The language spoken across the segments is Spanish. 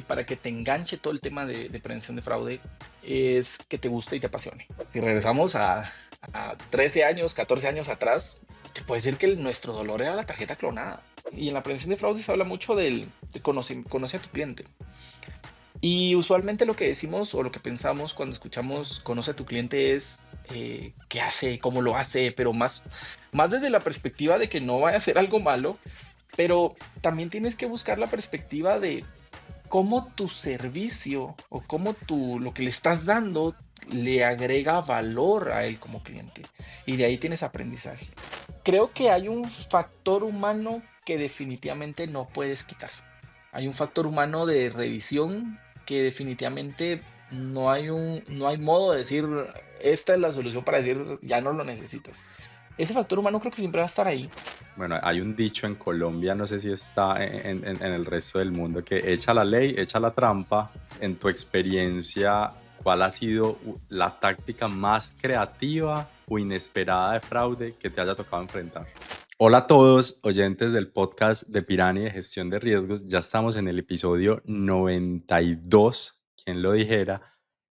para que te enganche todo el tema de prevención de fraude es que te guste y te apasione. Si regresamos a 13 años, 14 años atrás, te puedo decir que nuestro dolor era la tarjeta clonada. Y en la prevención de fraude se habla mucho de conoce a tu cliente. Y usualmente lo que decimos o lo que pensamos cuando escuchamos conoce a tu cliente es qué hace, cómo lo hace, pero más desde la perspectiva de que no vaya a hacer algo malo, pero también tienes que buscar la perspectiva de cómo tu servicio o cómo lo que le estás dando le agrega valor a él como cliente. Y de ahí tienes aprendizaje. Creo que hay un factor humano que definitivamente no puedes quitar. Hay un factor humano de revisión que definitivamente no hay modo de decir esta es la solución para decir ya no lo necesitas. Ese factor humano creo que siempre va a estar ahí. Bueno, hay un dicho en Colombia, no sé si está en el resto del mundo, que echa la ley, echa la trampa. En tu experiencia, ¿cuál ha sido la táctica más creativa o inesperada de fraude que te haya tocado enfrentar? Hola a todos, oyentes del podcast de Pirani de Gestión de Riesgos. Ya estamos en el episodio 92, quien lo dijera.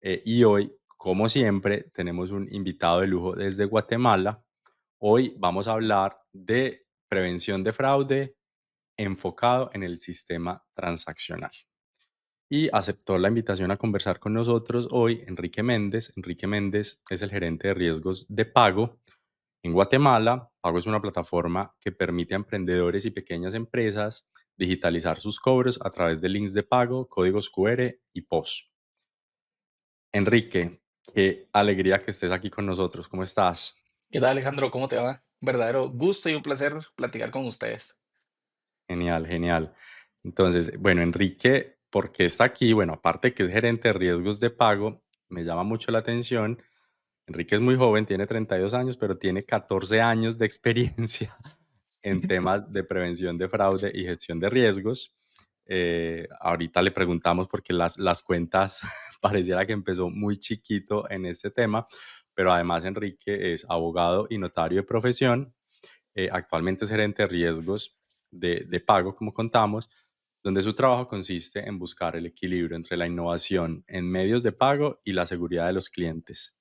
Y hoy, como siempre, tenemos un invitado de lujo desde Guatemala. Hoy vamos a hablar de prevención de fraude enfocado en el sistema transaccional. Y aceptó la invitación a conversar con nosotros hoy Enrique Méndez. Enrique Méndez es el gerente de riesgos de Pago en Guatemala. Pago es una plataforma que permite a emprendedores y pequeñas empresas digitalizar sus cobros a través de links de pago, códigos QR y POS. Enrique, qué alegría que estés aquí con nosotros. ¿Cómo estás? ¿Qué tal, Alejandro? ¿Cómo te va? Verdadero gusto y un placer platicar con ustedes. Genial, genial. Entonces, bueno, Enrique, ¿por qué está aquí? Bueno, aparte que es gerente de riesgos de pago, me llama mucho la atención. Enrique es muy joven, tiene 32 años, pero tiene 14 años de experiencia en temas de prevención de fraude y gestión de riesgos. Ahorita le preguntamos porque las cuentas pareciera que empezó muy chiquito en este tema, pero además Enrique es abogado y notario de profesión. Actualmente es gerente de riesgos de pago, como contamos, donde su trabajo consiste en buscar el equilibrio entre la innovación en medios de pago y la seguridad de los clientes.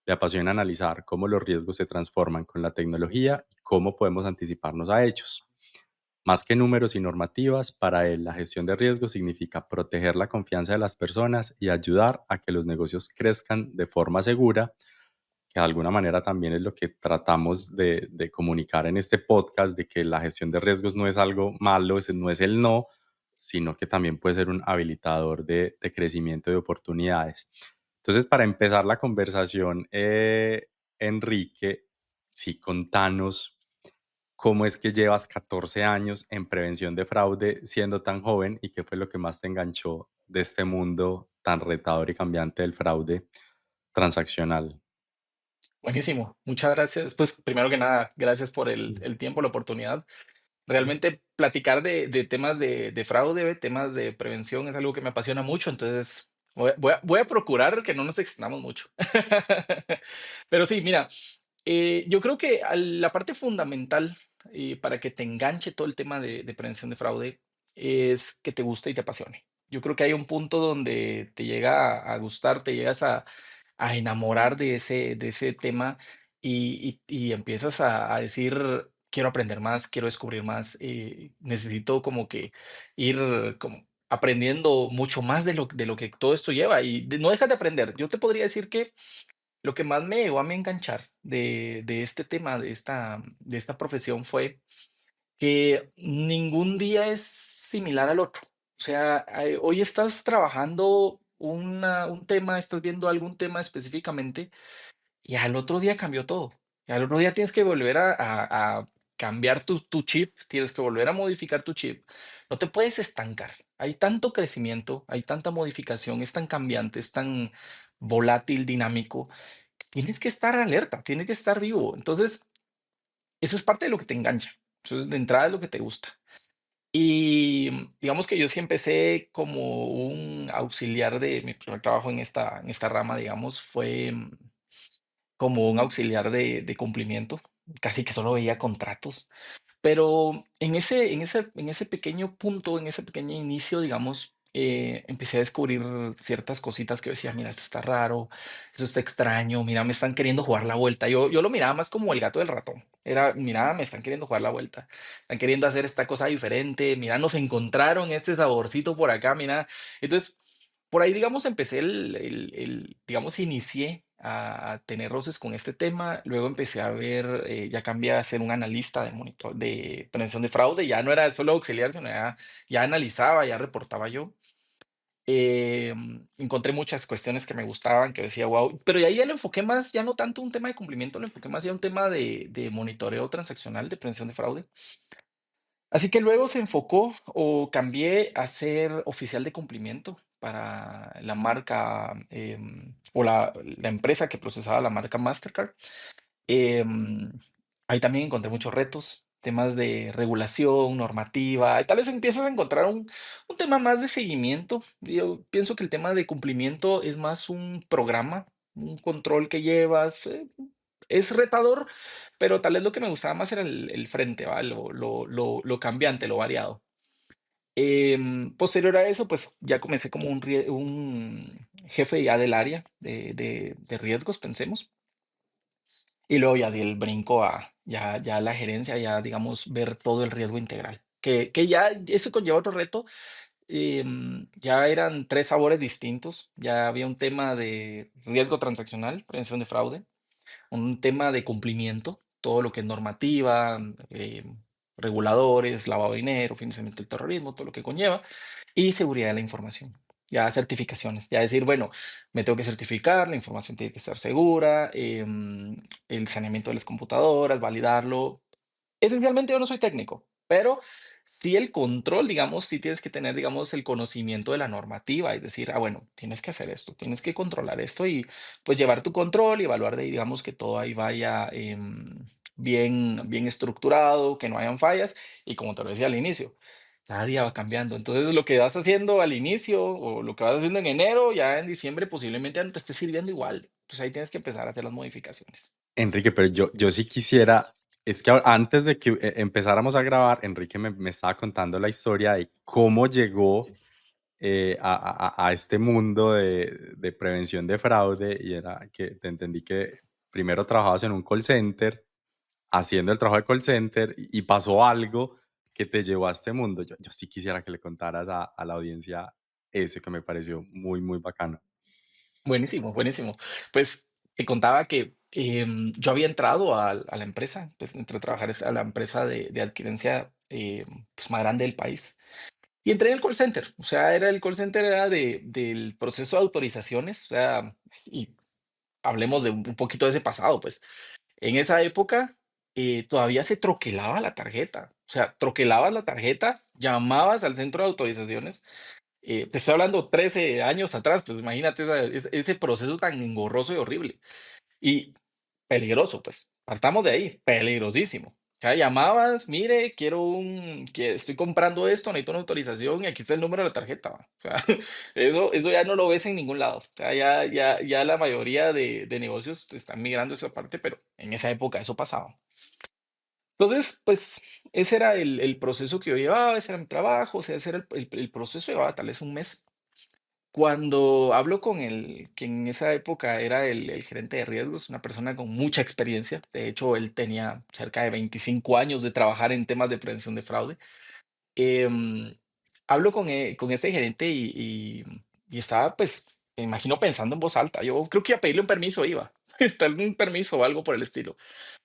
Le apasiona analizar cómo los riesgos se transforman con la tecnología y cómo podemos anticiparnos a ellos. Más que números y normativas, para él la gestión de riesgos significa proteger la confianza de las personas y ayudar a que los negocios crezcan de forma segura, que de alguna manera también es lo que tratamos de comunicar en este podcast, de que la gestión de riesgos no es algo malo, no es el no, sino que también puede ser un habilitador de crecimiento de oportunidades. Entonces, para empezar la conversación, Enrique, sí, contanos cómo es que llevas 14 años en prevención de fraude siendo tan joven y qué fue lo que más te enganchó de este mundo tan retador y cambiante del fraude transaccional. Buenísimo, muchas gracias. Pues primero que nada, gracias por el tiempo, la oportunidad. Realmente platicar de temas de fraude, temas de prevención es algo que me apasiona mucho, entonces voy a procurar que no nos extendamos mucho. Pero sí, mira, yo creo que la parte fundamental para que te enganche todo el tema de prevención de fraude es que te guste y te apasione. Yo creo que hay un punto donde te llega a gustar, te llegas a enamorar de ese tema y empiezas a decir, quiero aprender más, quiero descubrir más, necesito como que ir como aprendiendo mucho más de lo que todo esto lleva y no dejas de aprender. Yo te podría decir que lo que más me llegó a mí enganchar de este tema, de esta profesión fue que ningún día es similar al otro. O sea, hoy estás trabajando un tema, estás viendo algún tema específicamente y al otro día cambió todo. Y al otro día tienes que volver a cambiar tu chip, tienes que volver a modificar tu chip. No te puedes estancar. Hay tanto crecimiento, hay tanta modificación, es tan cambiante, es tan volátil, dinámico, que tienes que estar alerta, tienes que estar vivo. Entonces, eso es parte de lo que te engancha. Eso es de entrada es lo que te gusta. Y digamos que yo sí empecé como un auxiliar de mi primer trabajo en esta rama, digamos, fue como un auxiliar de cumplimiento, casi que solo veía contratos. Pero en ese pequeño punto, en ese pequeño inicio, digamos, empecé a descubrir ciertas cositas que yo decía: "Mira, esto está raro, eso está extraño, mira, me están queriendo jugar la vuelta". Yo lo miraba más como el gato del ratón. Era: "Mira, me están queriendo jugar la vuelta, están queriendo hacer esta cosa diferente, mira, nos encontraron este saborcito por acá, mira". Entonces, por ahí, digamos, empecé digamos, inicié a tener roces con este tema. Luego empecé a ver, ya cambié a ser un analista de monitor de prevención de fraude. Ya no era solo auxiliar, sino ya analizaba, ya reportaba yo. Encontré muchas cuestiones que me gustaban, que decía: "Guau", pero de ahí ya lo enfoqué más, ya no tanto un tema de cumplimiento, lo enfoqué más ya un tema de monitoreo transaccional, de prevención de fraude. Así que luego se enfocó o cambié a ser oficial de cumplimiento para la marca, o la empresa que procesaba la marca Mastercard. Em, Ahí también encontré muchos retos, temas de regulación, normativa, y tal vez empiezas a encontrar un tema más de seguimiento. Yo pienso que el tema de cumplimiento es más un programa, un control que llevas. Es retador, pero tal vez lo que me gustaba más era el frente, ¿va? Lo cambiante, lo variado. Posterior a eso, pues ya comencé como un jefe ya del área de riesgos, pensemos. Y luego ya di el brinco a ya la gerencia, ya, digamos, ver todo el riesgo integral, que ya eso conlleva otro reto. Ya eran 3 sabores distintos, ya había un tema de riesgo transaccional, prevención de fraude, un tema de cumplimiento, todo lo que es normativa, reguladores, lavado de dinero, financiamiento del terrorismo, todo lo que conlleva, y seguridad de la información. Ya certificaciones, ya decir, bueno, me tengo que certificar, la información tiene que estar segura, el saneamiento de las computadoras, validarlo. Esencialmente yo no soy técnico, pero sí el control, digamos, sí tienes que tener, digamos, el conocimiento de la normativa y decir, ah, bueno, tienes que hacer esto, tienes que controlar esto y pues llevar tu control y evaluar de, digamos, que todo ahí vaya bien estructurado, que no hayan fallas y como te lo decía al inicio, cada día va cambiando. Entonces lo que vas haciendo al inicio o lo que vas haciendo en enero, ya en diciembre posiblemente ya no te esté sirviendo igual. Entonces ahí tienes que empezar a hacer las modificaciones. Enrique, pero yo sí quisiera, es que antes de que empezáramos a grabar, Enrique me estaba contando la historia de cómo llegó a este mundo de prevención de fraude y era que te entendí que primero trabajabas en un call center, haciendo el trabajo de call center y pasó algo que te llevó a este mundo. Yo sí quisiera que le contaras a la audiencia eso que me pareció muy, muy bacano. Buenísimo, buenísimo. Pues, te contaba que, yo había entrado a la empresa, pues, entré a trabajar a la empresa de adquirencia, pues, más grande del país, y entré en el call center. O sea, era el call center era del proceso de autorizaciones, o sea, y hablemos de un poquito de ese pasado, pues. En esa época, todavía se troquelaba la tarjeta. O sea, troquelabas la tarjeta, llamabas al centro de autorizaciones, te estoy hablando 13 años atrás, pues imagínate ese proceso tan engorroso y horrible. Y peligroso, pues. Partamos de ahí, peligrosísimo. O sea, llamabas, mire, que estoy comprando esto, necesito una autorización y aquí está el número de la tarjeta. ¿Va? O sea, eso ya no lo ves en ningún lado. O sea, ya la mayoría de negocios están migrando esa parte, pero en esa época eso pasaba. Entonces, pues, ese era el proceso que yo llevaba, ese era mi trabajo, o sea, ese era el proceso, llevaba tal vez un mes. Cuando hablo con el que en esa época era el gerente de riesgos, una persona con mucha experiencia, de hecho, él tenía cerca de 25 años de trabajar en temas de prevención de fraude. Em, Hablo con este gerente y estaba, pues, me imagino pensando en voz alta. Yo creo que iba a pedirle un permiso, iba, un permiso o algo por el estilo.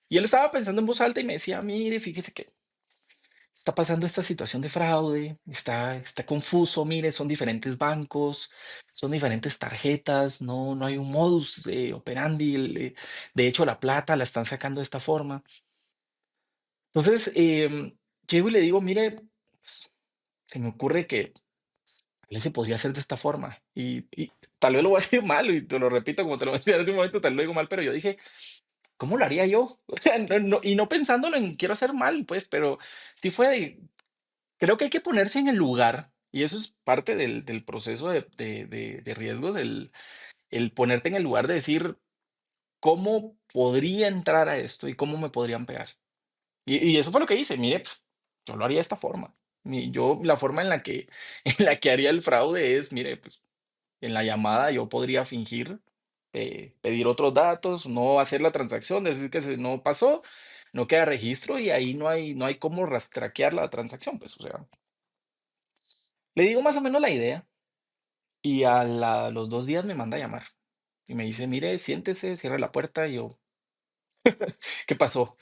Y él estaba pensando en voz alta y me decía: "Mire, fíjese que está pasando esta situación de fraude, está confuso, mire, son diferentes bancos, son diferentes tarjetas, no hay un modus operandi, de hecho, la plata la están sacando de esta forma". Entonces, llego y le digo: "Mire, pues, se me ocurre que tal vez se podría hacer de esta forma", y tal vez lo voy a decir mal, y te lo repito como te lo decía en ese momento, tal vez lo digo mal, pero yo dije: "¿Cómo lo haría yo?". O sea, no pensándolo en quiero hacer mal, pues, pero sí fue de creo que hay que ponerse en el lugar, y eso es parte del proceso de riesgos, el ponerte en el lugar de decir: "¿Cómo podría entrar a esto y cómo me podrían pegar?". Y eso fue lo que hice, mire, pues, yo lo haría de esta forma. Yo la forma en la que en la que haría el fraude es, mire, pues, en la llamada yo podría fingir, pedir otros datos, no hacer la transacción, decir que se no pasó, no queda registro y ahí no hay cómo rastrear la transacción, pues, o sea, le digo más o menos la idea y los 2 días me manda a llamar y me dice: "Mire, siéntese, cierre la puerta", y yo: "¿Qué pasó?".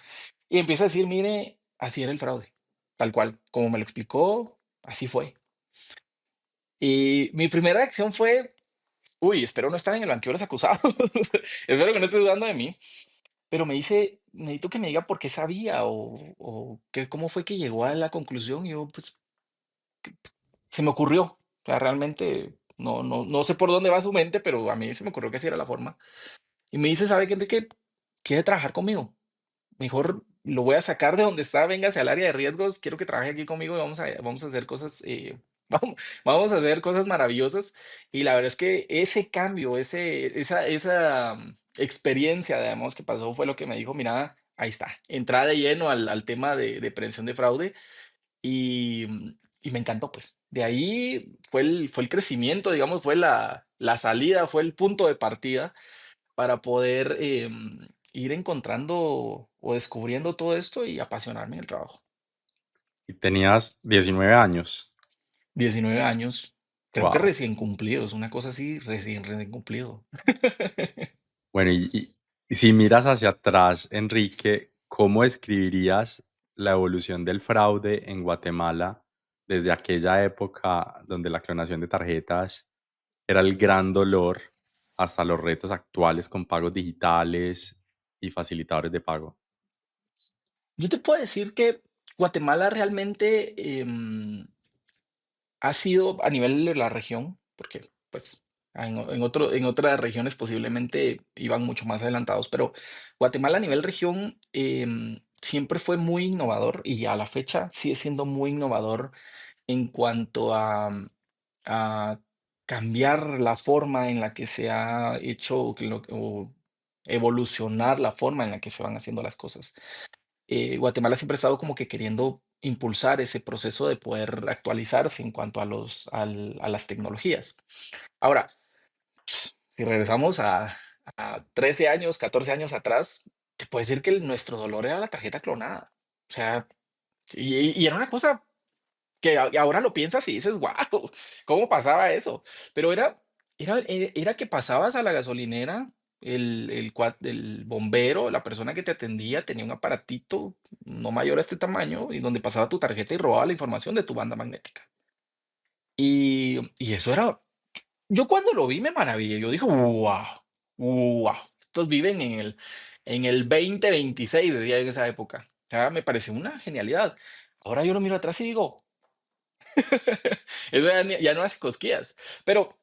Y empieza a decir: "Mire, así era el fraude, tal cual, como me lo explicó, así fue". Y mi primera reacción fue: "Uy, espero no estar en el banquillo de los acusados, espero que no estés dudando de mí". Pero me dice: "Necesito que me diga por qué sabía o qué cómo fue que llegó a la conclusión". Y yo, pues, se me ocurrió. O sea, realmente no sé por dónde va su mente, pero a mí se me ocurrió que así era la forma. Y me dice: "¿Sabe qué, Enrique? ¿Quiere trabajar conmigo? Mejor lo voy a sacar de donde está, véngase al área de riesgos, quiero que trabaje aquí conmigo y vamos a hacer cosas, vamos a hacer cosas maravillosas". Y la verdad es que ese cambio, esa experiencia, digamos, que pasó fue lo que me dijo: "Mira, ahí está, entrada de lleno al tema de prevención de fraude", y me encantó, pues. De ahí fue el crecimiento, digamos, fue la salida, fue el punto de partida para poder, ir encontrando o descubriendo todo esto y apasionarme en el trabajo. Y tenías 19 años. 19 años, creo que Wow. recién cumplidos, una cosa así, recién cumplido. Bueno, y si miras hacia atrás, Enrique, ¿cómo describirías la evolución del fraude en Guatemala desde aquella época donde la clonación de tarjetas era el gran dolor hasta los retos actuales con pagos digitales y facilitadores de pago? Yo te puedo decir que Guatemala realmente, ha sido a nivel de la región, porque, pues, en otras regiones posiblemente iban mucho más adelantados, pero Guatemala a nivel región, siempre fue muy innovador y a la fecha sigue siendo muy innovador en cuanto a cambiar la forma en la que se ha hecho o evolucionar la forma en la que se van haciendo las cosas. Guatemala siempre ha estado como que queriendo impulsar ese proceso de poder actualizarse en cuanto a las tecnologías. Ahora, si regresamos a 13 años, 14 años atrás, te puedo decir que nuestro dolor era la tarjeta clonada. O sea, y era una cosa que ahora lo piensas y dices: "Guau, ¿cómo pasaba eso?". Pero era que pasabas a la gasolinera, el bombero, la persona que te atendía tenía un aparatito no mayor a este tamaño, y donde pasaba tu tarjeta y robaba la información de tu banda magnética. Y eso era yo cuando lo vi me maravillé, yo dije: "Guau, guau, estos viven en el 2026", decía yo en esa época. Ya me pareció una genialidad. Ahora yo lo miro atrás y digo: Eso ya no hace cosquillas. Pero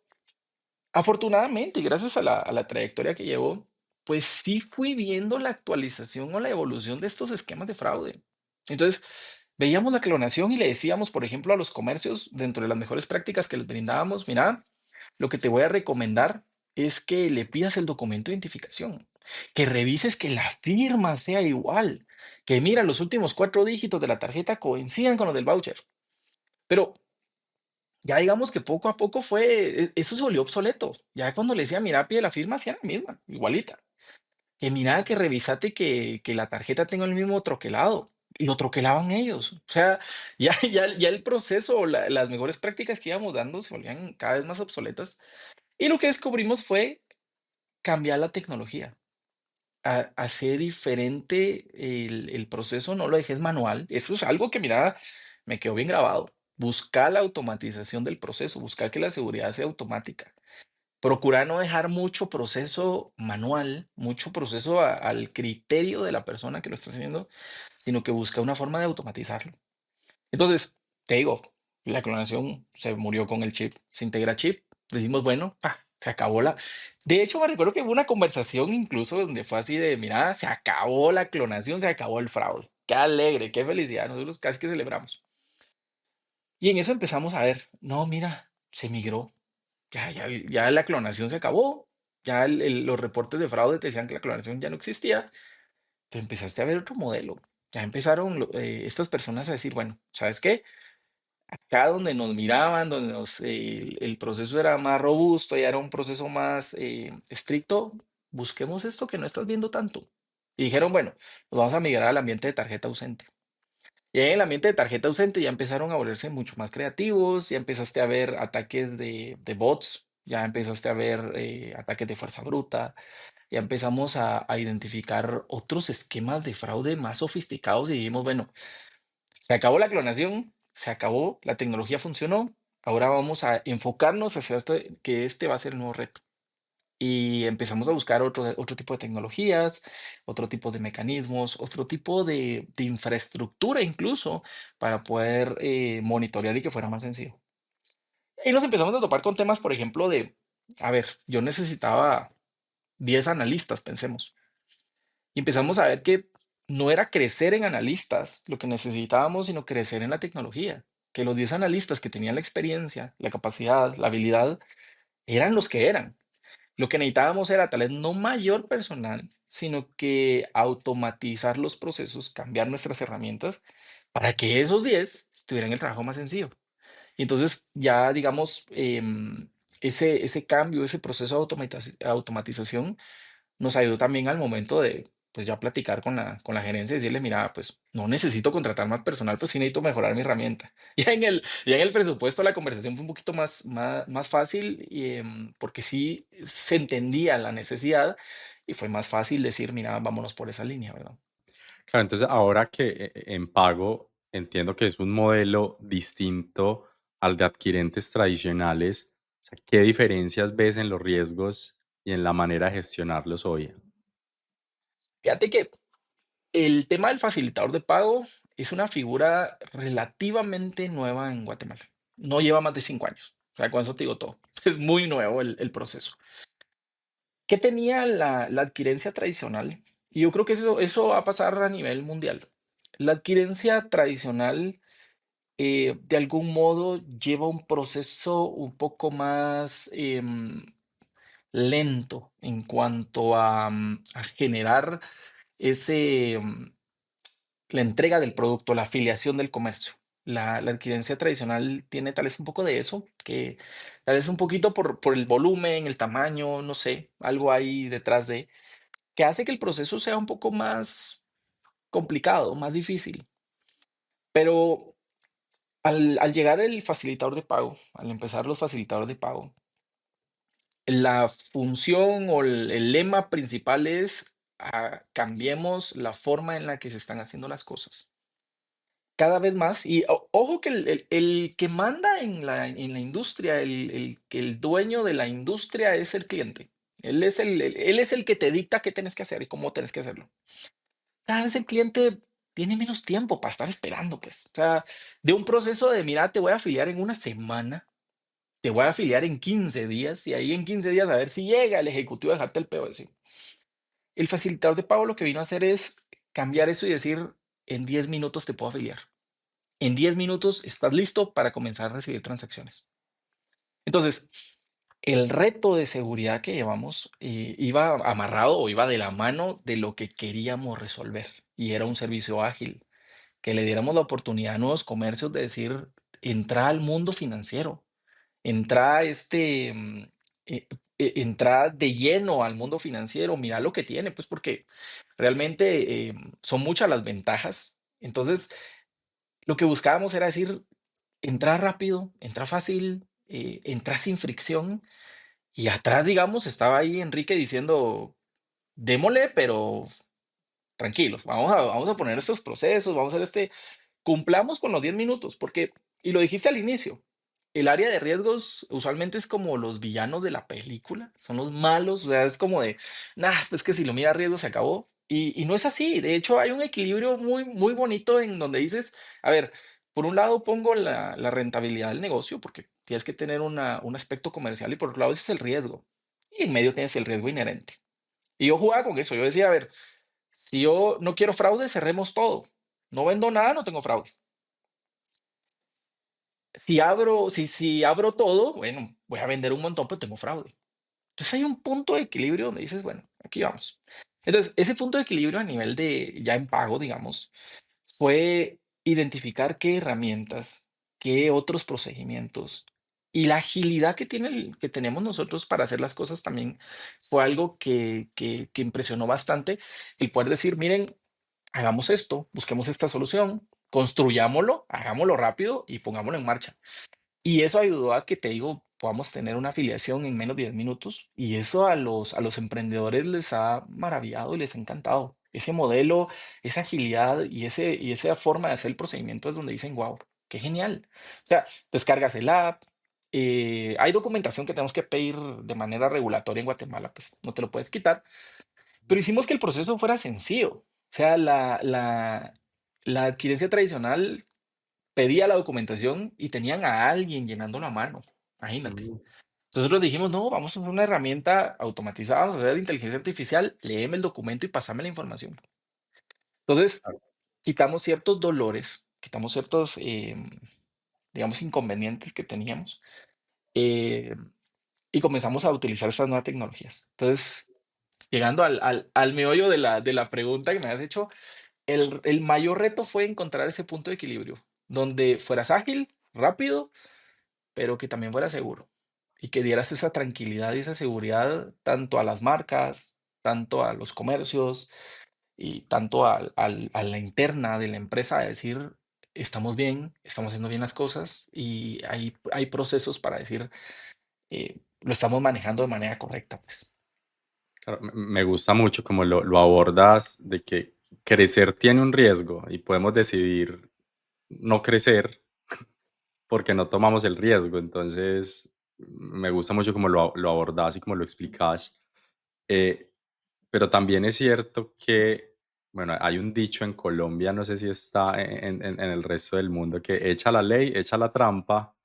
afortunadamente, y gracias a la trayectoria que llevo, pues sí fui viendo la actualización o la evolución de estos esquemas de fraude. Entonces, veíamos la clonación y le decíamos, por ejemplo, a los comercios, dentro de las mejores prácticas que les brindábamos: "Mira, lo que te voy a recomendar es que le pidas el documento de identificación, que revises que la firma sea igual, que mira, los últimos 4 dígitos de la tarjeta coincidan con los del voucher". Pero ya digamos que poco a poco eso se volvió obsoleto. Ya cuando le decía: "Mira, pide la firma", hacía la misma, igualita. Que mira, que revisate que la tarjeta tenga el mismo troquelado, y lo troquelaban ellos. O sea, ya el proceso, o las mejores prácticas que íbamos dando se volvían cada vez más obsoletas. Y lo que descubrimos fue cambiar la tecnología, hacer diferente el proceso, no lo dejes manual. Eso es algo que, mira, me quedó bien grabado. Buscar la automatización del proceso, buscar que la seguridad sea automática. Procurar no dejar mucho proceso manual, mucho proceso al criterio de la persona que lo está haciendo, sino que busca una forma de automatizarlo. Entonces, te digo, la clonación se murió con el chip, se integra chip, decimos, bueno, se acabó la... De hecho, me recuerdo que hubo una conversación incluso donde fue así de: "Mira, se acabó la clonación, se acabó el fraude. Qué alegre, qué felicidad". Nosotros casi que celebramos. Y en eso empezamos a ver: "No, mira, se migró. Ya la clonación se acabó, ya los reportes de fraude te decían que la clonación ya no existía, pero empezaste a ver otro modelo". Ya empezaron estas personas a decir: "Bueno, ¿sabes qué? acá donde nos miraban, donde el proceso era más robusto, ya era un proceso más estricto, busquemos esto que no estás viendo tanto. Y dijeron, bueno, nos vamos a migrar al ambiente de tarjeta ausente. Y ahí en el ambiente de tarjeta ausente ya empezaron a volverse mucho más creativos, ya empezaste a ver ataques de bots, ya empezaste a ver ataques de fuerza bruta, ya empezamos a identificar otros esquemas de fraude más sofisticados y dijimos, bueno, se acabó la clonación, se acabó, la tecnología funcionó, ahora vamos a enfocarnos hacia que este va a ser el nuevo reto. Y empezamos a buscar otro tipo de tecnologías, otro tipo de mecanismos, otro tipo de infraestructura incluso para poder monitorear y que fuera más sencillo. Y nos empezamos a topar con temas, por ejemplo, a ver, yo necesitaba 10 analistas, pensemos. Y empezamos a ver que no era crecer en analistas lo que necesitábamos, sino crecer en la tecnología. Que los 10 analistas que tenían la experiencia, la capacidad, la habilidad, eran los que eran. Lo que necesitábamos era tal vez no mayor personal, sino que automatizar los procesos, cambiar nuestras herramientas para que esos 10 tuvieran el trabajo más sencillo. Y entonces ya, digamos, ese cambio, ese proceso de automatización nos ayudó también al momento de, pues, ya platicar con la gerencia y decirle: "Mira, pues, no necesito contratar más personal, pues, sí necesito mejorar mi herramienta". Ya en el presupuesto la conversación fue un poquito más fácil, porque sí se entendía la necesidad y fue más fácil decir: "Mira, vámonos por esa línea", ¿verdad? Claro, entonces ahora que en pago entiendo que es un modelo distinto al de adquirentes tradicionales, o sea, ¿qué diferencias ves en los riesgos y en la manera de gestionarlos hoy? Fíjate que el tema del facilitador de pago es una figura relativamente nueva en Guatemala. No lleva más de 5 años. O sea, con eso te digo todo. Es muy nuevo el proceso. ¿Qué tenía la adquirencia tradicional? Y yo creo que eso va a pasar a nivel mundial. La adquirencia tradicional, de algún modo, lleva un proceso un poco más lento en cuanto a generar ese, la entrega del producto, la afiliación del comercio. La adquirencia tradicional tiene tal vez un poco de eso, que tal vez un poquito por el volumen, el tamaño, no sé, algo ahí detrás de que hace que el proceso sea un poco más complicado, más difícil. Pero al llegar el facilitador de pago, al empezar los facilitadores de pago, la función o el lema principal es cambiemos la forma en la que se están haciendo las cosas. Cada vez más, y ojo que el que manda en la industria, que el dueño de la industria es el cliente. Él es el que te dicta qué tienes que hacer y cómo tienes que hacerlo. Cada vez el cliente tiene menos tiempo para estar esperando, pues. O sea, de un proceso de, mira, te voy a afiliar en una semana, te voy a afiliar en 15 días, y ahí en 15 días a ver si llega el ejecutivo a dejarte el POS. El facilitador de pago lo que vino a hacer es cambiar eso y decir, en 10 minutos te puedo afiliar. En 10 minutos estás listo para comenzar a recibir transacciones. Entonces, el reto de seguridad que llevamos iba amarrado o iba de la mano de lo que queríamos resolver, y era un servicio ágil que le diéramos la oportunidad a nuevos comercios de decir, entra al mundo financiero, entra eh, entra de lleno al mundo financiero, mira lo que tiene, pues porque realmente son muchas las ventajas. Entonces, lo que buscábamos era decir, entra rápido, entra fácil, entra sin fricción, y atrás, digamos, estaba ahí Enrique diciendo, démosle, pero tranquilos, vamos a poner estos procesos, vamos a hacer cumplamos con los 10 minutos, porque, y lo dijiste al inicio, el área de riesgos usualmente es como los villanos de la película, son los malos, o sea, es como de, nah, pues que si lo mira riesgo se acabó. Y no es así, de hecho hay un equilibrio muy, muy bonito en donde dices, a ver, por un lado pongo la rentabilidad del negocio, porque tienes que tener un aspecto comercial, y por otro lado ese es el riesgo, y en medio tienes el riesgo inherente. Y yo jugaba con eso, yo decía, a ver, si yo no quiero fraude, cerremos todo. No vendo nada, no tengo fraude. Si abro todo, bueno, voy a vender un montón, pero tengo fraude. Entonces hay un punto de equilibrio donde dices, bueno, aquí vamos. Entonces, ese punto de equilibrio a nivel de ya en pago, digamos, fue identificar qué herramientas, qué otros procedimientos. Y la agilidad que tenemos nosotros para hacer las cosas también fue algo que impresionó bastante. El poder decir, miren, hagamos esto, busquemos esta solución, construyámoslo, hagámoslo rápido y pongámoslo en marcha. Y eso ayudó a que, te digo, podamos tener una afiliación en menos de 10 minutos, y eso a los emprendedores les ha maravillado y les ha encantado. Ese modelo, esa agilidad y esa forma de hacer el procedimiento es donde dicen: "Guau, qué genial". O sea, descargas el app, hay documentación que tenemos que pedir de manera regulatoria en Guatemala, pues, no te lo puedes quitar, pero hicimos que el proceso fuera sencillo. O sea, la adquirencia tradicional pedía la documentación y tenían a alguien llenándolo a mano, imagínate. Mm, Nosotros dijimos: "No, vamos a usar una herramienta automatizada, vamos a hacer inteligencia artificial, léeme el documento y pásame la información". Entonces, claro. quitamos ciertos dolores, quitamos ciertos, digamos, inconvenientes que teníamos, eh, y comenzamos a utilizar estas nuevas tecnologías. Entonces, llegando al meollo de la pregunta que me has hecho, el mayor reto fue encontrar ese punto de equilibrio, donde fueras ágil, rápido, pero que también fuera seguro y que dieras esa tranquilidad y esa seguridad tanto a las marcas, tanto a los comercios y tanto a la interna de la empresa, a decir: "Estamos bien, estamos haciendo bien las cosas y hay procesos para decir, lo estamos manejando de manera correcta", pues. Claro, me gusta mucho como lo abordas de que crecer tiene un riesgo y podemos decidir no crecer porque no tomamos el riesgo. Entonces, me gusta mucho como lo abordas y como lo explicas. Eh, pero también es cierto que, bueno, hay un dicho en Colombia, no sé si está en el resto del mundo, que echa la ley, echa la trampa.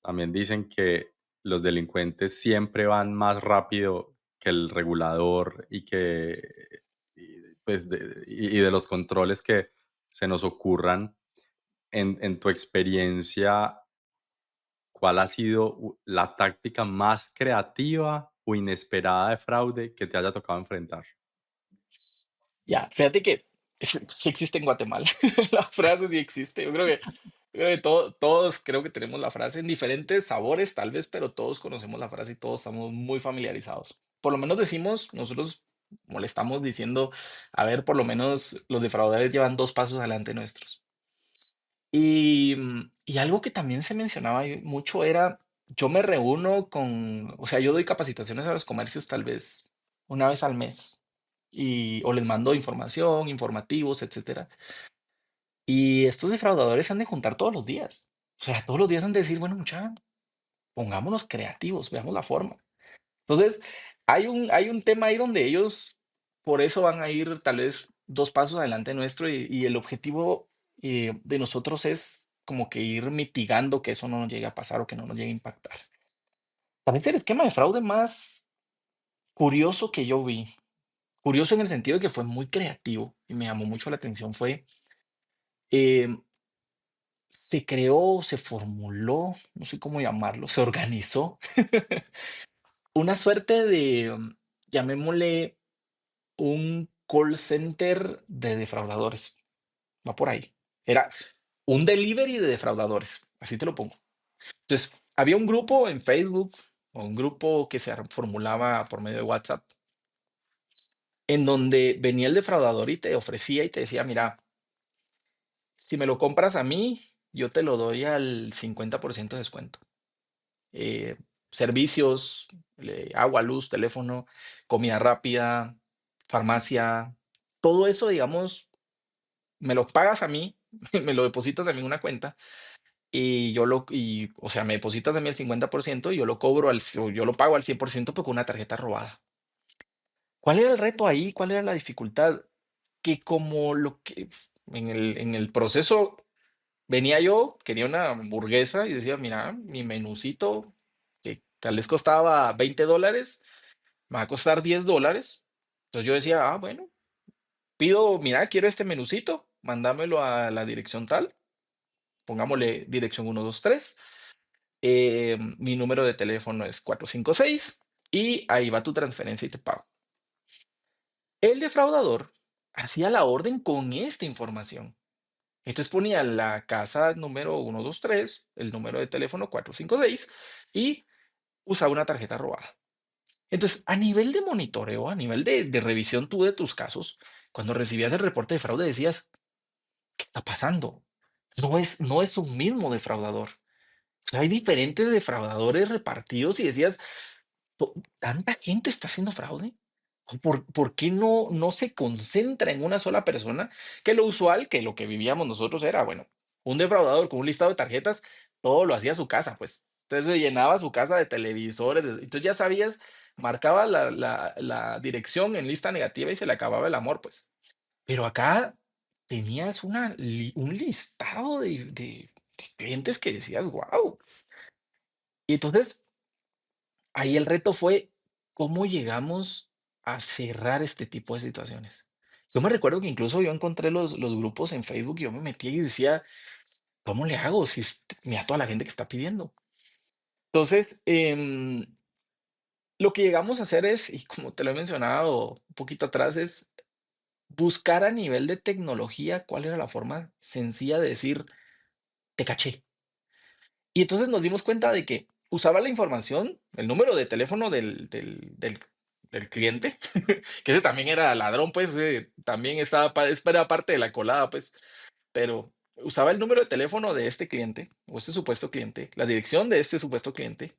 También dicen que los delincuentes siempre van más rápido que el regulador y que, pues, y de los controles que se nos ocurran. En tu experiencia, ¿cuál ha sido la táctica más creativa o inesperada de fraude que te haya tocado enfrentar? Ya, fíjate que sí existe en Guatemala. La frase sí existe. Yo creo que todos creo que tenemos la frase en diferentes sabores, tal vez, pero todos conocemos la frase y todos estamos muy familiarizados. Por lo menos decimos, nosotros molestamos diciendo: "A ver, por lo menos los defraudadores llevan 2 pasos adelante nuestros". Y algo que también se mencionaba ahí mucho era, yo me reúno o sea, yo doy capacitaciones a los comercios tal vez una vez al mes, o les mando información, informativos, etcétera. Y estos defraudadores han de juntar todos los días. O sea, todos los días han de decir: "Bueno, mucha, pongámonos creativos, veamos la forma". Entonces, hay un tema ahí donde ellos, por eso van a ir tal vez 2 pasos adelante nuestro, y el objetivo, de nosotros es como que ir mitigando que eso no nos llegue a pasar o que no nos llegue a impactar. Tal vez el esquema de fraude más curioso que yo vi, curioso en el sentido de que fue muy creativo y me llamó mucho la atención, fue, em, se creó, se formuló, no sé cómo llamarlo, se organizó una suerte de, llamémosle, un call center de defraudadores, va por ahí. Era un delivery de defraudadores, así te lo pongo. Entonces, había un grupo en Facebook o un grupo que se formulaba por medio de WhatsApp, en donde venía el defraudador y te ofrecía y te decía: "Mira, si me lo compras a mí, yo te lo doy al 50% de descuento. Eh, servicios, agua, luz, teléfono, comida rápida, farmacia, todo eso, digamos, me lo pagas a mí, me lo depositas a mí en una cuenta o sea, me depositas a mí el 50% y yo lo cobro o yo lo pago al 100% pero con una tarjeta robada". ¿Cuál era el reto ahí? ¿Cuál era la dificultad? Que como lo que en el proceso venía yo, quería una hamburguesa y decía: "Mira, mi menucito, que tal vez costaba $20, me va a costar $10". Entonces yo decía: "Ah, bueno, pido, mira, quiero este menucito, mándamelo a la dirección tal". Pongámosle dirección 123, mi número de teléfono es 456 y ahí va tu transferencia y te pago. El defraudador hacía la orden con esta información. Entonces ponía la casa número 123, el número de teléfono 456 y usaba una tarjeta robada. Entonces, a nivel de monitoreo, a nivel de revisión tú de tus casos, cuando recibías el reporte de fraude decías, ¿qué está pasando? No es un mismo defraudador. O sea, hay diferentes defraudadores repartidos y decías, ¿tanta gente está haciendo fraude? ¿O por qué no se concentra en una sola persona? Que lo usual, que lo que vivíamos nosotros era, bueno, un defraudador con un listado de tarjetas, todo lo hacía a su casa, pues. Entonces se llenaba su casa de televisores, entonces ya sabías, marcaba la dirección en lista negativa y se le acababa el amor, pues. Pero acá tenías un listado de clientes que decías, wow. Y entonces ahí el reto fue cómo llegamos a cerrar este tipo de situaciones. Yo me recuerdo que incluso yo encontré los grupos en Facebook y yo me metí y decía, ¿cómo le hago si mira toda la gente que está pidiendo? Entonces, lo que llegamos a hacer es, y como te lo he mencionado un poquito atrás, es buscar a nivel de tecnología cuál era la forma sencilla de decir, te caché. Y entonces nos dimos cuenta de que usaba la información, el número de teléfono del cliente, que ese también era ladrón, pues, también era parte de la colada, pues, pero usaba el número de teléfono de este cliente, o este supuesto cliente, la dirección de este supuesto cliente,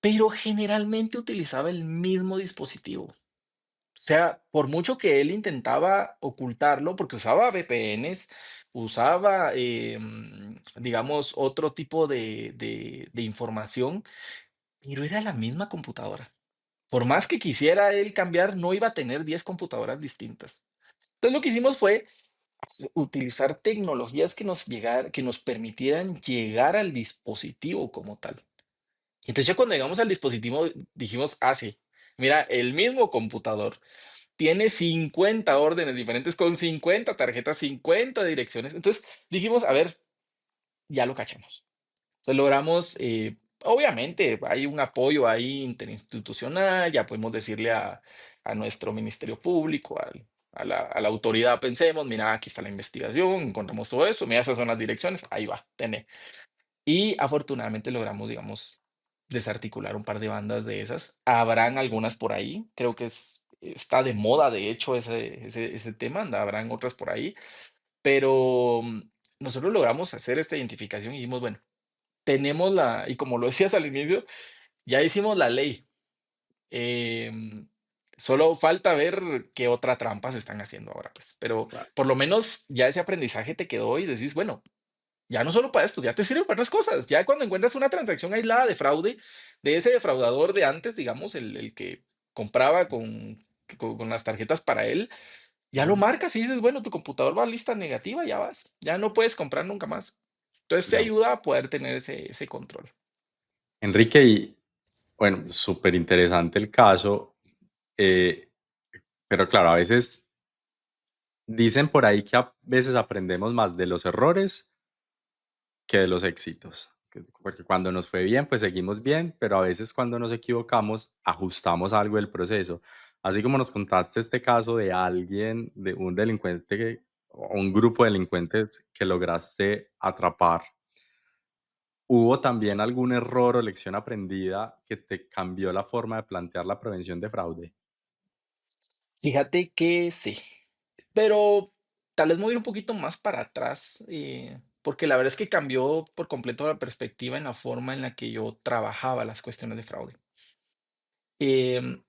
pero generalmente utilizaba el mismo dispositivo. O sea, por mucho que él intentaba ocultarlo, porque usaba VPNs, usaba, digamos, otro tipo de información, pero era la misma computadora. Por más que quisiera él cambiar, no iba a tener 10 computadoras distintas. Entonces, lo que hicimos fue utilizar tecnologías que nos permitieran llegar al dispositivo como tal. Entonces, ya cuando llegamos al dispositivo, dijimos: "Ah, sí, mira, el mismo computador tiene 50 órdenes diferentes con 50 tarjetas, 50 direcciones". Entonces dijimos, a ver, ya lo cachamos. Entonces logramos, obviamente hay un apoyo ahí interinstitucional, ya podemos decirle a nuestro Ministerio Público, a la autoridad, pensemos, mira, aquí está la investigación, encontramos todo eso, mira, esas son las direcciones, ahí va, tené. Y afortunadamente logramos, digamos, desarticular un par de bandas de esas. Habrán algunas por ahí, creo que está de moda, de hecho, ese tema, habrán otras por ahí, pero nosotros logramos hacer esta identificación y dijimos, bueno, y como lo decías al inicio, ya hicimos la ley. em, Solo falta ver qué otra trampa se están haciendo ahora, pues, pero Claro. por lo menos ya ese aprendizaje te quedó y decís, bueno, ya no solo para esto, ya te sirve para otras cosas. Ya cuando encuentras una transacción aislada de fraude, de ese defraudador de antes, digamos, el que compraba con las tarjetas para él, ya lo Ujú. marcas y dices, bueno, tu computador va a lista negativa, ya vas, ya no puedes comprar nunca más. Entonces te Ya. ayuda a poder tener ese control. Enrique, y bueno, súper interesante el caso, eh, pero claro, a veces dicen por ahí que a veces aprendemos más de los errores que de los éxitos. Porque cuando nos fue bien, pues seguimos bien, pero a veces cuando nos equivocamos, ajustamos algo del proceso. Así como nos contaste este caso de alguien, de un delincuente o un grupo de delincuentes que lograste atrapar. ¿Hubo también algún error o lección aprendida que te cambió la forma de plantear la prevención de fraude? Fíjate que sí, pero tal vez me voy a ir un poquito más para atrás, porque la verdad es que cambió por completo la perspectiva en la forma en la que yo trabajaba las cuestiones de fraude. Em,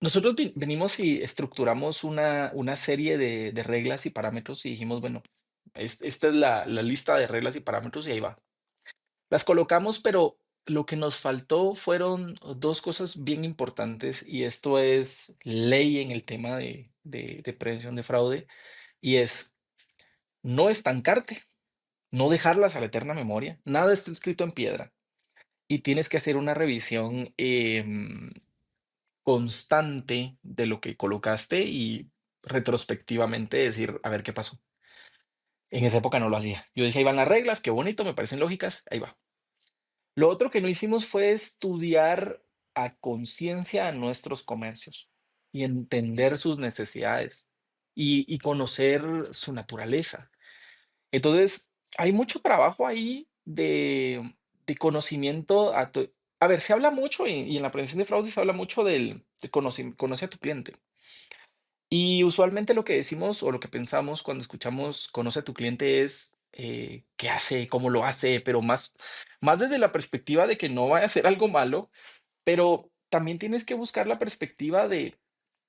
Nosotros venimos y estructuramos una serie de reglas y parámetros y dijimos, bueno, esta es la lista de reglas y parámetros y ahí va. Las colocamos, pero lo que nos faltó fueron dos cosas bien importantes y esto es ley en el tema de prevención de fraude y es no estancarte, no dejarlas a la eterna memoria, nada está escrito en piedra y tienes que hacer una revisión constante de lo que colocaste y retrospectivamente decir, a ver qué pasó. En esa época no lo hacía. Yo dije, ahí van las reglas, qué bonito, me parecen lógicas, ahí va. Lo otro que no hicimos fue estudiar a conciencia a nuestros comercios y entender sus necesidades y conocer su naturaleza. Entonces, hay mucho trabajo ahí de conocimiento a ver, se habla mucho y en la prevención de fraudes se habla mucho de conoce a tu cliente. Y usualmente lo que decimos o lo que pensamos cuando escuchamos conoce a tu cliente es, qué hace, cómo lo hace, pero más desde la perspectiva de que no vaya a hacer algo malo, pero también tienes que buscar la perspectiva de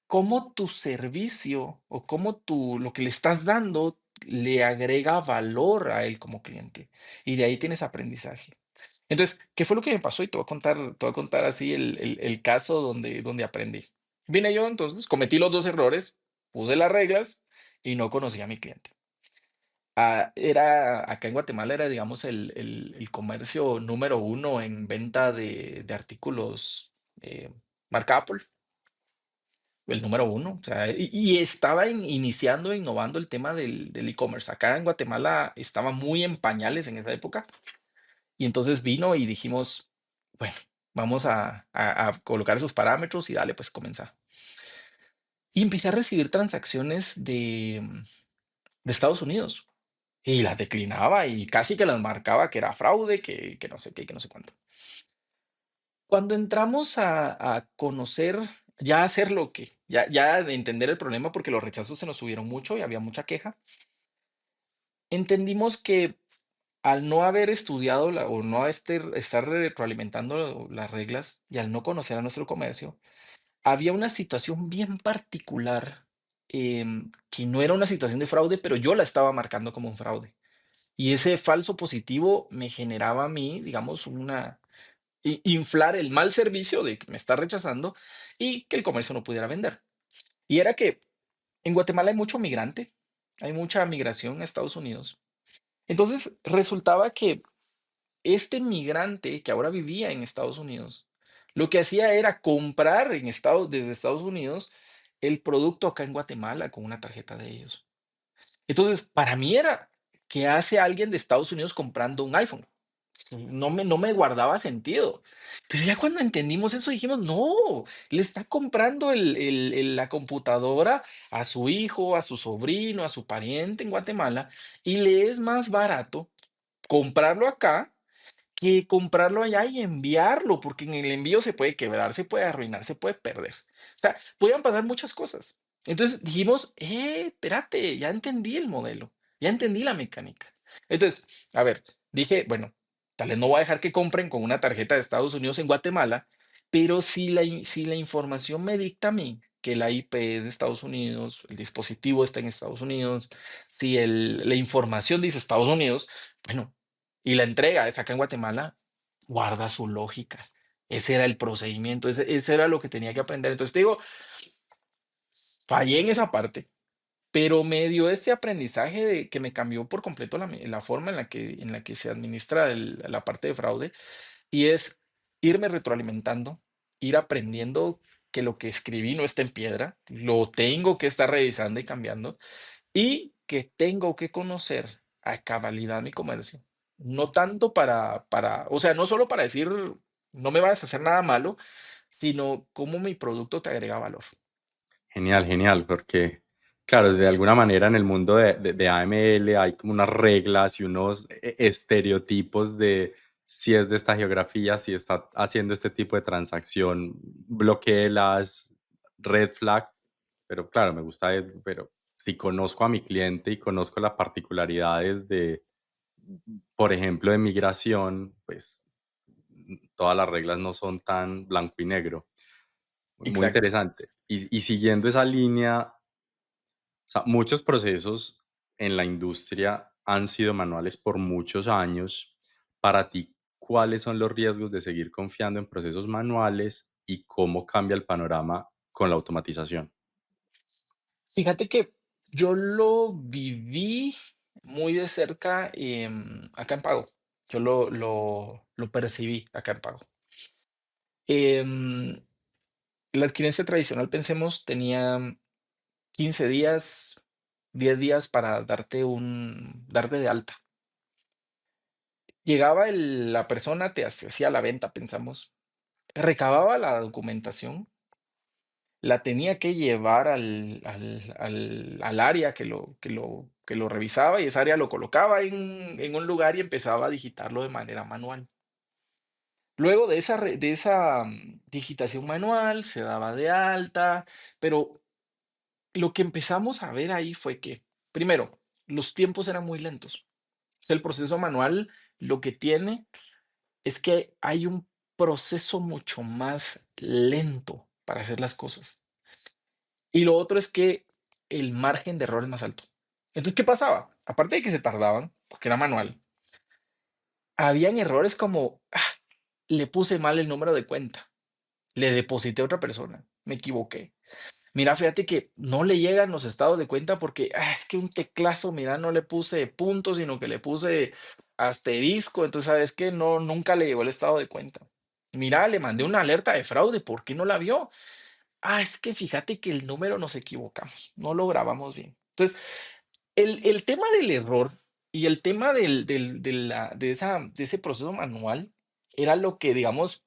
cómo tu servicio o cómo lo que le estás dando le agrega valor a él como cliente. Y de ahí tienes aprendizaje. Entonces, ¿qué fue lo que me pasó? Y te voy a contar así el caso donde aprendí. Vine yo, entonces, cometí los 2 errores, puse las reglas y no conocí a mi cliente. Acá en Guatemala era, digamos, el comercio número uno en venta de artículos, marca Apple, el número uno. O sea, y estaba iniciando e innovando el tema del e-commerce. Acá en Guatemala estaba muy en pañales en esa época. Y entonces vino y dijimos, bueno, vamos a colocar esos parámetros y dale, pues comenzar. Y empecé a recibir transacciones de Estados Unidos y las declinaba y casi que las marcaba que era fraude, que no sé qué, que no sé cuánto. Cuando entramos a conocer, ya a hacer lo que, ya de entender el problema, porque los rechazos se nos subieron mucho y había mucha queja, entendimos que al no haber estudiado o no estar retroalimentando las reglas y al no conocer a nuestro comercio, había una situación bien particular, que no era una situación de fraude, pero yo la estaba marcando como un fraude. Y ese falso positivo me generaba a mí, digamos, inflar el mal servicio de que me está rechazando y que el comercio no pudiera vender. Y era que en Guatemala hay mucho migrante, hay mucha migración a Estados Unidos. Entonces resultaba que este migrante que ahora vivía en Estados Unidos, lo que hacía era comprar desde Estados Unidos el producto acá en Guatemala con una tarjeta de ellos. Entonces, para mí era, ¿qué hace alguien de Estados Unidos comprando un iPhone? No me guardaba sentido. Pero ya cuando entendimos eso dijimos, no, le está comprando la computadora a su hijo, a su sobrino, a su pariente en Guatemala, y le es más barato comprarlo acá que comprarlo allá y enviarlo, porque en el envío se puede quebrar, se puede arruinar, se puede perder. O sea, podían pasar muchas cosas. Entonces dijimos, espérate, ya entendí el modelo, ya entendí la mecánica. Entonces, a ver, dije, bueno, tal vez no voy a dejar que compren con una tarjeta de Estados Unidos en Guatemala, pero si la información me dicta a mí que la IP es de Estados Unidos, el dispositivo está en Estados Unidos, si la información dice Estados Unidos, bueno, y la entrega es acá en Guatemala, guarda su lógica. Ese era el procedimiento, ese era lo que tenía que aprender. Entonces te digo, fallé en esa parte, pero me dio este aprendizaje que me cambió por completo la forma en la que se administra la parte de fraude, y es irme retroalimentando, ir aprendiendo que lo que escribí no está en piedra, lo tengo que estar revisando y cambiando, y que tengo que conocer a cabalidad mi comercio. No tanto o sea, no solo para decir, no me vas a hacer nada malo, sino cómo mi producto te agrega valor. Genial, genial, porque, claro, de alguna manera en el mundo de AML hay como unas reglas y unos estereotipos de si es de esta geografía, si está haciendo este tipo de transacción, bloquéelas, red flag, pero claro, me gusta, pero si conozco a mi cliente y conozco las particularidades de, por ejemplo, de migración, pues todas las reglas no son tan blanco y negro. Muy Exacto. interesante. Y siguiendo esa línea, o sea, muchos procesos en la industria han sido manuales por muchos años. Para ti, ¿cuáles son los riesgos de seguir confiando en procesos manuales y cómo cambia el panorama con la automatización? Fíjate que yo lo viví muy de cerca, acá en Pago. Yo lo percibí acá en Pago. Em, la adquirencia tradicional, pensemos, tenía 15 días, 10 días para darte de alta. Llegaba la persona, te hacía la venta, pensamos, recababa la documentación, la tenía que llevar al área que lo que lo revisaba y esa área lo colocaba en un lugar y empezaba a digitarlo de manera manual. Luego de esa digitación manual, se daba de alta, pero lo que empezamos a ver ahí fue que, primero, los tiempos eran muy lentos. O sea, el proceso manual lo que tiene es que hay un proceso mucho más lento para hacer las cosas. Y lo otro es que el margen de error es más alto. Entonces, ¿qué pasaba? Aparte de que se tardaban, porque era manual, habían errores como, le puse mal el número de cuenta, le deposité a otra persona, me equivoqué. Mira, fíjate que no le llegan los estados de cuenta porque, es que un teclazo, mira, no le puse punto, sino que le puse asterisco, entonces, ¿sabes qué? No, nunca le llegó el estado de cuenta. Mira, le mandé una alerta de fraude, ¿por qué no la vio? Es que fíjate que el número nos equivocamos, no lo grabamos bien. Entonces, el tema del error y el tema de ese proceso manual era lo que, digamos,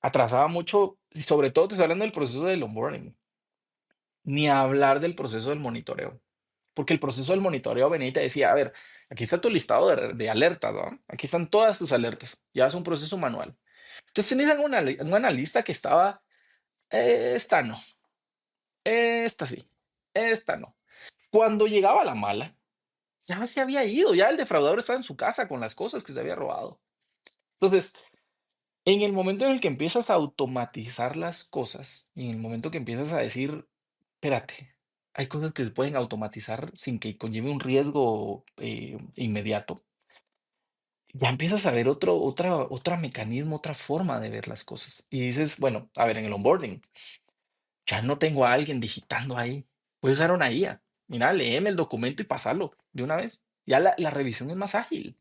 atrasaba mucho, y sobre todo te estoy hablando del proceso del onboarding, ni hablar del proceso del monitoreo. Porque el proceso del monitoreo venía y te decía, a ver, aquí está tu listado de alertas, ¿no? Aquí están todas tus alertas. Ya es un proceso manual. Entonces tenías un analista que estaba, esta no, esta sí, esta no. Cuando llegaba la mala, ya se había ido, ya el defraudador estaba en su casa con las cosas que se había robado. Entonces, en el momento en el que empiezas a automatizar las cosas, y en el momento que empiezas a decir, espérate, hay cosas que se pueden automatizar sin que conlleve un riesgo inmediato, ya empiezas a ver otro mecanismo, otra forma de ver las cosas. Y dices, bueno, a ver, en el onboarding, ya no tengo a alguien digitando ahí. Puedes usar una IA. Mira, léeme el documento y pasarlo de una vez. Ya la revisión es más ágil.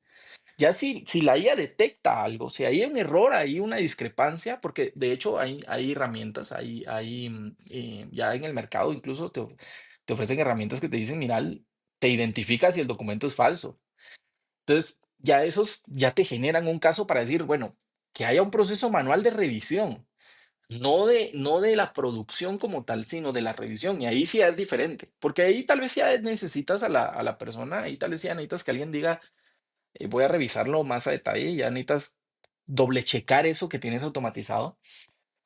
Ya si la IA detecta algo, si hay un error, hay una discrepancia, porque de hecho hay herramientas, ya en el mercado incluso te ofrecen herramientas que te dicen, mira, te identifica si el documento es falso. Entonces, ya esos ya te generan un caso para decir, bueno, que haya un proceso manual de revisión, no de la producción como tal, sino de la revisión. Y ahí sí ya es diferente, porque ahí tal vez ya necesitas a la persona, ahí tal vez ya necesitas que alguien diga, voy a revisarlo más a detalle, ya necesitas doble checar eso que tienes automatizado,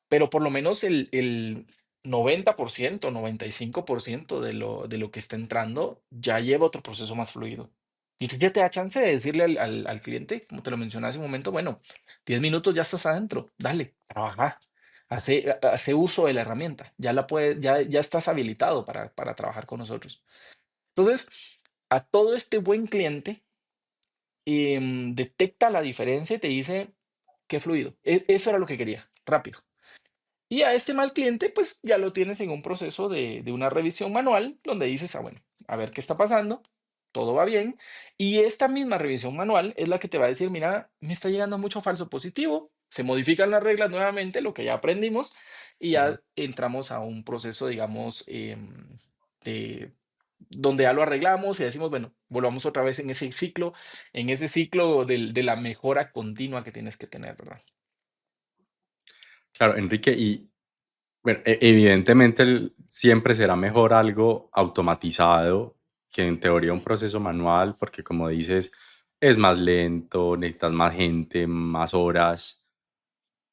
pero por lo menos el 90%, 95% de lo que está entrando ya lleva otro proceso más fluido. Y entonces ya te da chance de decirle al cliente, como te lo mencioné hace un momento, bueno, 10 minutos ya estás adentro, dale, trabaja, hace uso de la herramienta, ya estás habilitado para trabajar con nosotros. Entonces, a todo este buen cliente, detecta la diferencia y te dice, qué fluido. Eso era lo que quería, rápido. Y a este mal cliente, pues ya lo tienes en un proceso de una revisión manual donde dices, bueno, a ver qué está pasando, todo va bien. Y esta misma revisión manual es la que te va a decir, mira, me está llegando mucho falso positivo, se modifican las reglas nuevamente, lo que ya aprendimos, y Ujú. ya entramos a un proceso, digamos, de, donde ya lo arreglamos y decimos, bueno, volvamos otra vez en ese ciclo de la mejora continua que tienes que tener, ¿verdad? Claro, Enrique, y bueno, evidentemente siempre será mejor algo automatizado que en teoría un proceso manual, porque como dices, es más lento, necesitas más gente, más horas,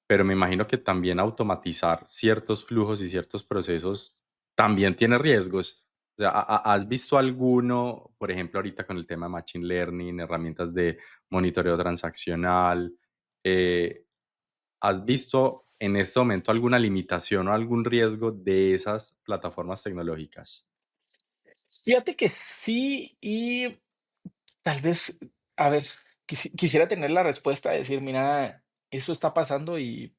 pero me imagino que también automatizar ciertos flujos y ciertos procesos también tiene riesgos. O sea, ¿has visto alguno, por ejemplo, ahorita con el tema de Machine Learning, herramientas de monitoreo transaccional? eh, ¿Has visto en este momento alguna limitación o algún riesgo de esas plataformas tecnológicas? Fíjate que sí, y tal vez, a ver, quisiera tener la respuesta de decir, mira, eso está pasando y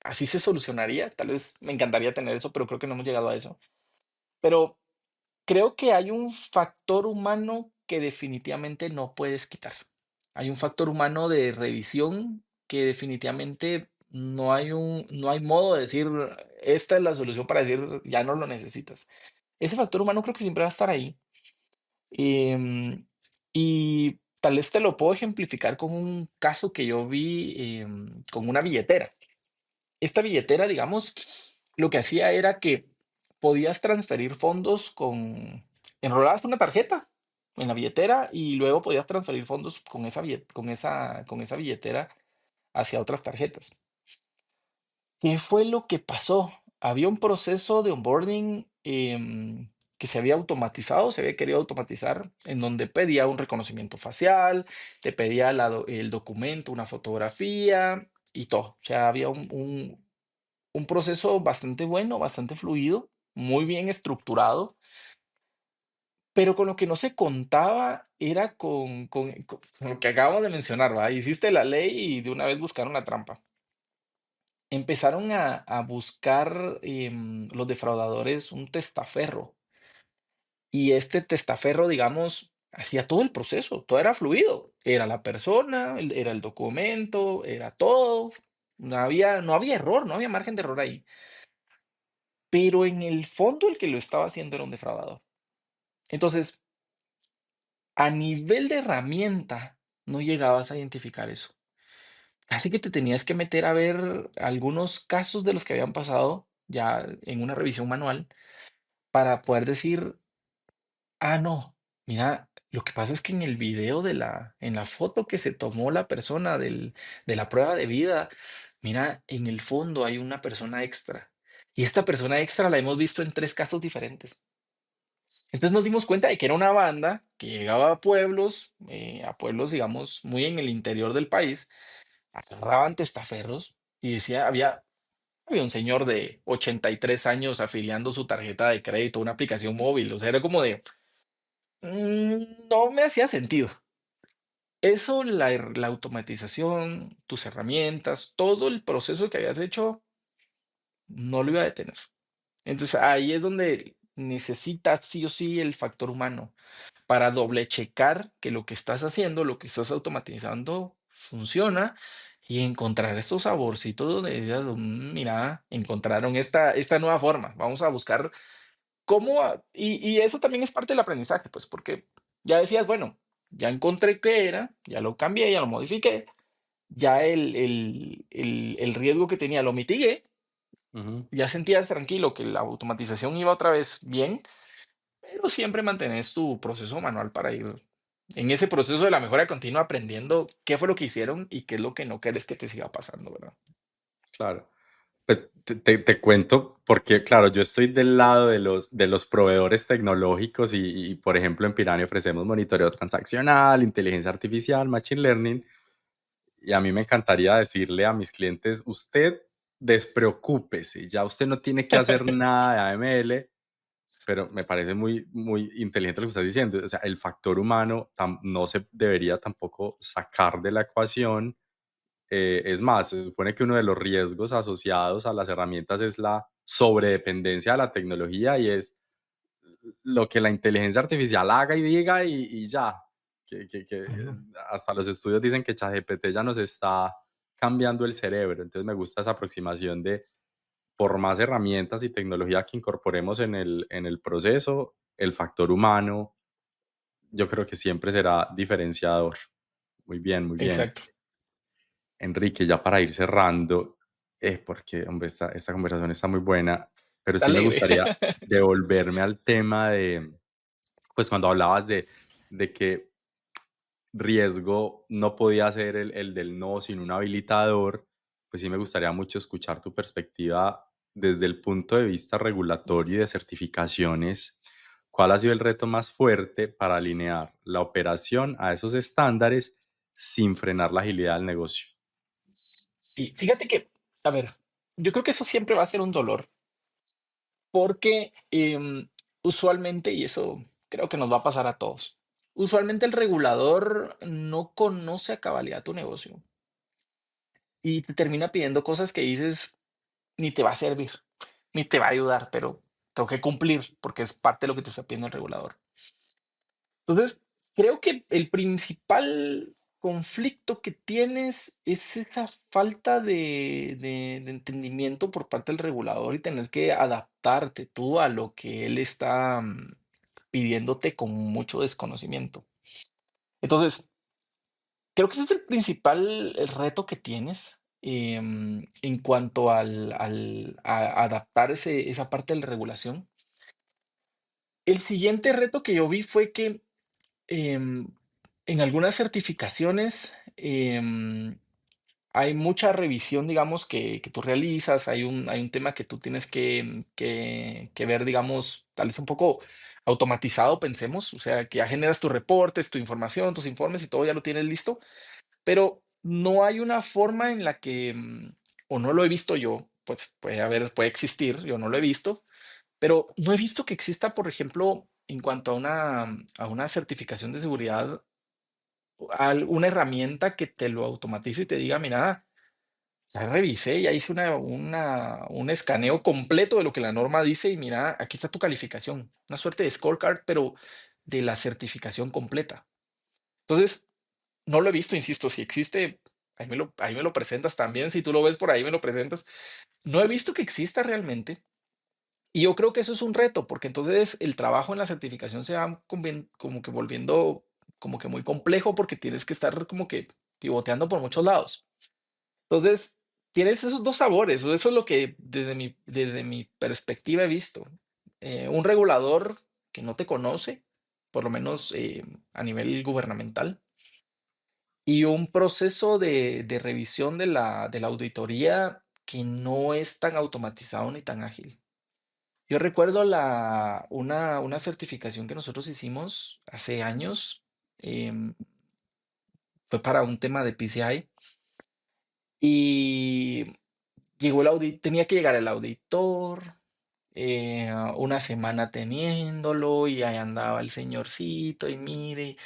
así se solucionaría. Tal vez me encantaría tener eso, pero creo que no hemos llegado a eso. Pero creo que hay un factor humano que definitivamente no puedes quitar. Hay un factor humano de revisión que definitivamente no hay modo de decir, esta es la solución para decir, ya no lo necesitas. Ese factor humano creo que siempre va a estar ahí. Em, y tal vez te lo puedo ejemplificar con un caso que yo vi, con una billetera. Esta billetera, digamos, lo que hacía era que podías transferir fondos enrolabas una tarjeta en la billetera y luego podías transferir fondos con con esa billetera hacia otras tarjetas. ¿Qué fue lo que pasó? Había un proceso de onboarding, que se había automatizado, se había querido automatizar, en donde pedía un reconocimiento facial, te pedía el documento, una fotografía y todo. O sea, había un proceso bastante bueno, bastante fluido, muy bien estructurado, pero con lo que no se contaba era con lo que acabamos de mencionar, ¿va? Hiciste la ley y de una vez buscaron la trampa. Empezaron a buscar, los defraudadores un testaferro, y este testaferro, digamos, hacía todo el proceso, todo era fluido. Era la persona, era el documento, era todo. No había error, no había margen de error ahí. Pero en el fondo el que lo estaba haciendo era un defraudador. Entonces, a nivel de herramienta, no llegabas a identificar eso. Casi que te tenías que meter a ver algunos casos de los que habían pasado ya en una revisión manual para poder decir: "Ah, no, mira, lo que pasa es que en el video en la foto que se tomó la persona de la prueba de vida, mira, en el fondo hay una persona extra, y esta persona extra la hemos visto en 3 casos diferentes". Entonces nos dimos cuenta de que era una banda que llegaba a pueblos, digamos, muy en el interior del país, agarraban testaferros y había un señor de 83 años afiliando su tarjeta de crédito a una aplicación móvil, o sea, era como de, no me hacía sentido. Eso, la automatización, tus herramientas, todo el proceso que habías hecho, no lo iba a detener. Entonces, ahí es donde necesitas sí o sí el factor humano para doble checar que lo que estás haciendo, lo que estás automatizando, funciona y encontrar esos saborcitos donde digas: mira, encontraron esta nueva forma, vamos a buscar cómo". Y eso también es parte del aprendizaje, pues, porque ya decías: "Bueno, ya encontré qué era, ya lo cambié, ya lo modifiqué, ya el riesgo que tenía lo mitigué", Ujú. ya sentías tranquilo que la automatización iba otra vez bien, pero siempre mantienes tu proceso manual para ir en ese proceso de la mejora continua aprendiendo qué fue lo que hicieron y qué es lo que no quieres que te siga pasando, ¿verdad? Claro. Pues, te cuento porque, claro, yo estoy del lado de los proveedores tecnológicos y, por ejemplo, en Piranha ofrecemos monitoreo transaccional, inteligencia artificial, machine learning, y a mí me encantaría decirle a mis clientes: "Usted despreocúpese, ya usted no tiene que hacer nada de AML", pero me parece muy, muy inteligente lo que estás diciendo. O sea, el factor humano no se debería tampoco sacar de la ecuación. Es más, se supone que uno de los riesgos asociados a las herramientas es la sobredependencia de la tecnología y es lo que la inteligencia artificial haga y diga y ya. Ujú. Hasta los estudios dicen que ChatGPT ya nos está cambiando el cerebro. Entonces me gusta esa aproximación de por más herramientas y tecnología que incorporemos en el proceso, el factor humano yo creo que siempre será diferenciador. Muy bien, muy bien. Exacto. Enrique, ya para ir cerrando, porque, hombre, esta conversación está muy buena, pero sí me Alegre. gustaría devolverme al tema de, pues, cuando hablabas de que riesgo no podía ser el del no sin un habilitador, pues sí me gustaría mucho escuchar tu perspectiva desde el punto de vista regulatorio y de certificaciones. ¿Cuál ha sido el reto más fuerte para alinear la operación a esos estándares sin frenar la agilidad del negocio? Sí, fíjate que, a ver, yo creo que eso siempre va a ser un dolor, porque, usualmente, y eso creo que nos va a pasar a todos, usualmente el regulador no conoce a cabalidad tu negocio y te termina pidiendo cosas que dices: "Ni te va a servir, ni te va a ayudar, pero tengo que cumplir", porque es parte de lo que te está pidiendo el regulador. Entonces, creo que el principal conflicto que tienes es esa falta de entendimiento por parte del regulador y tener que adaptarte tú a lo que él está, pidiéndote con mucho desconocimiento. Entonces, creo que ese es el principal reto que tienes, en cuanto a adaptar esa parte de la regulación. El siguiente reto que yo vi fue que Em, en algunas certificaciones, hay mucha revisión, digamos, que tú realizas, hay un tema que tú tienes que ver, digamos, tal vez un poco automatizado, pensemos, o sea, que ya generas tus reportes, tu información, tus informes y todo ya lo tienes listo, pero no hay una forma en la que, o no lo he visto yo, pues puede haber, puede existir, yo no lo he visto, pero no he visto que exista, por ejemplo, en cuanto a una certificación de seguridad, una herramienta que te lo automatice y te diga, mira, ya revisé, ya hice un escaneo completo de lo que la norma dice y mira, aquí está tu calificación, una suerte de scorecard, pero de la certificación completa. Entonces, no lo he visto, insisto, si existe, ahí me lo presentas también, si tú lo ves por ahí, me lo presentas. No he visto que exista realmente. Y yo creo que eso es un reto, porque entonces el trabajo en la certificación se va como que volviendo como que muy complejo porque tienes que estar como que pivoteando por muchos lados. Entonces, tienes esos dos sabores, o eso es lo que desde mi perspectiva he visto. Un regulador que no te conoce, por lo menos a nivel gubernamental, y un proceso de revisión de la auditoría que no es tan automatizado ni tan ágil. Yo recuerdo una certificación que nosotros hicimos hace años, fue para un tema de PCI y tenía que llegar el auditor, una semana teniéndolo y ahí andaba el señorcito y mire,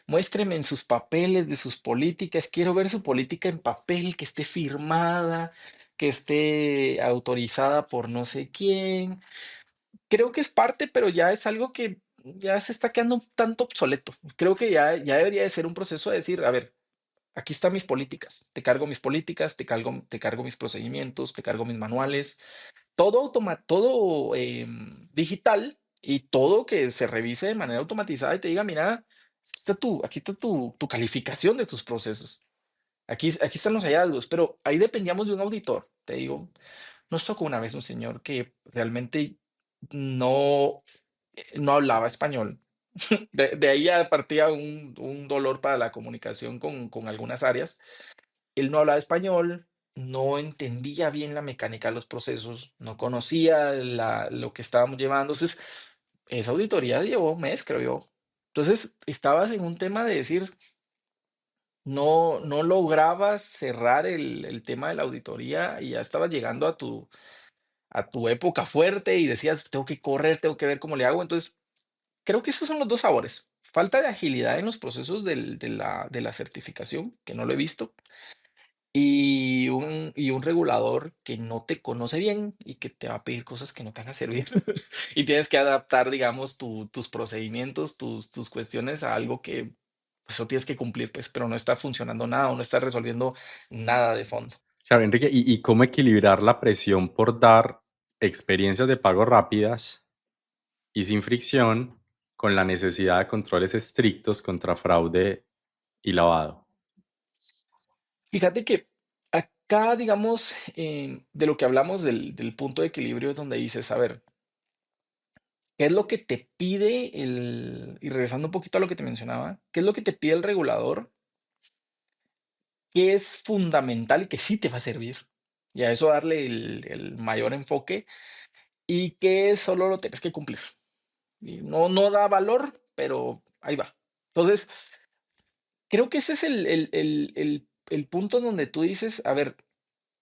muéstreme en sus papeles de sus políticas, quiero ver su política en papel, que esté firmada, que esté autorizada por no sé quién. Creo que es parte, pero ya es algo que ya se está quedando un tanto obsoleto. Creo que ya debería de ser un proceso de decir, a ver, aquí están mis políticas, te cargo mis políticas, te cargo mis procedimientos, te cargo mis manuales, todo digital y todo que se revise de manera automatizada y te diga, mira, aquí está tu calificación de tus procesos. Aquí están los hallazgos, pero ahí dependíamos de un auditor. Te digo, nos tocó una vez un señor que realmente no, no hablaba español. De ahí ya partía un dolor para la comunicación con algunas áreas. Él no hablaba español, no entendía bien la mecánica de los procesos, no conocía lo que estábamos llevando. Entonces, esa auditoría llevó un mes, creo yo. Entonces, estabas en un tema de decir, no lograbas cerrar el tema de la auditoría y ya estabas llegando a tu época fuerte y decías, tengo que correr, tengo que ver cómo le hago. Entonces, creo que esos son los dos sabores. Falta de agilidad en los procesos de la certificación, que no lo he visto, y un regulador que no te conoce bien y que te va a pedir cosas que no te van a servir. Y tienes que adaptar, digamos, tus procedimientos, tus cuestiones a algo que pues, eso tienes que cumplir, pues, pero no está funcionando nada o no está resolviendo nada de fondo. Claro, Enrique, ¿y cómo equilibrar la presión por dar experiencias de pago rápidas y sin fricción con la necesidad de controles estrictos contra fraude y lavado? Fíjate que acá, digamos, de lo que hablamos del punto de equilibrio es donde dices, a ver, ¿qué es lo que te pide y regresando un poquito a lo que te mencionaba, qué es lo que te pide el regulador? ¿Qué es fundamental y que sí te va a servir? Y a eso darle el mayor enfoque y que solo lo tienes que cumplir. Y no da valor, pero ahí va. Entonces, creo que ese es el punto en donde tú dices, a ver,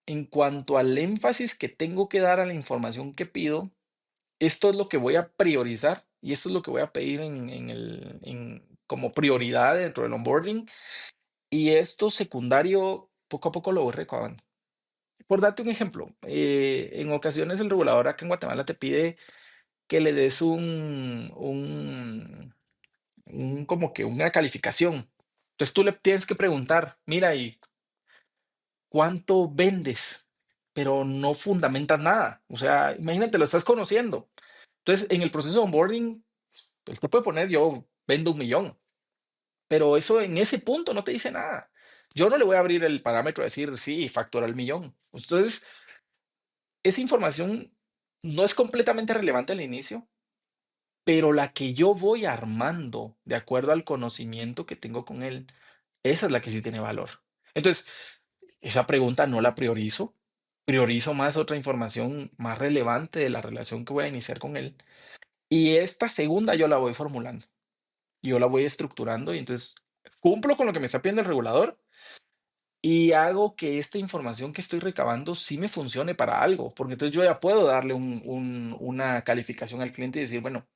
en cuanto al énfasis que tengo que dar a la información que pido, esto es lo que voy a priorizar y esto es lo que voy a pedir como prioridad dentro del onboarding y esto secundario poco a poco lo voy recabando. Por darte un ejemplo, en ocasiones el regulador acá en Guatemala te pide que le des como que una calificación. Entonces tú le tienes que preguntar, mira, ¿y cuánto vendes? Pero no fundamentas nada. O sea, imagínate, lo estás conociendo. Entonces, en el proceso de onboarding, pues te puede poner, yo vendo 1 millón, pero eso en ese punto no te dice nada. Yo no le voy a abrir el parámetro a decir, sí, factura el millón. Entonces, esa información no es completamente relevante al inicio, pero la que yo voy armando de acuerdo al conocimiento que tengo con él, esa es la que sí tiene valor. Entonces, esa pregunta no la priorizo, priorizo más otra información más relevante de la relación que voy a iniciar con él. Y esta segunda yo la voy formulando, yo la voy estructurando y entonces cumplo con lo que me está pidiendo el regulador y hago que esta información que estoy recabando sí me funcione para algo, porque entonces yo ya puedo darle una calificación al cliente y decir, bueno,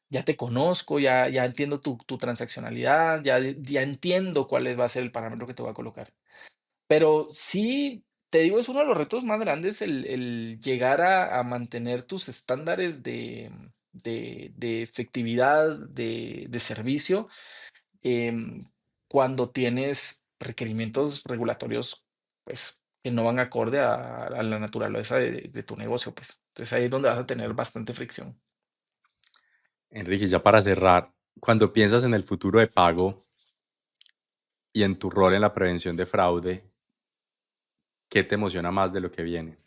ya te conozco, ya entiendo tu transaccionalidad, ya entiendo va a ser el parámetro que te voy a colocar. Pero sí, te digo, es uno de los retos más grandes el llegar a mantener tus estándares de efectividad, de servicio, em, cuando tienes requerimientos regulatorios, pues, que no van acorde a la naturaleza de tu negocio, pues. Entonces, ahí es donde vas a tener bastante fricción. Enrique, ya para cerrar, cuando piensas en el futuro de pago y en tu rol en la prevención de fraude, ¿qué te emociona más de lo que viene?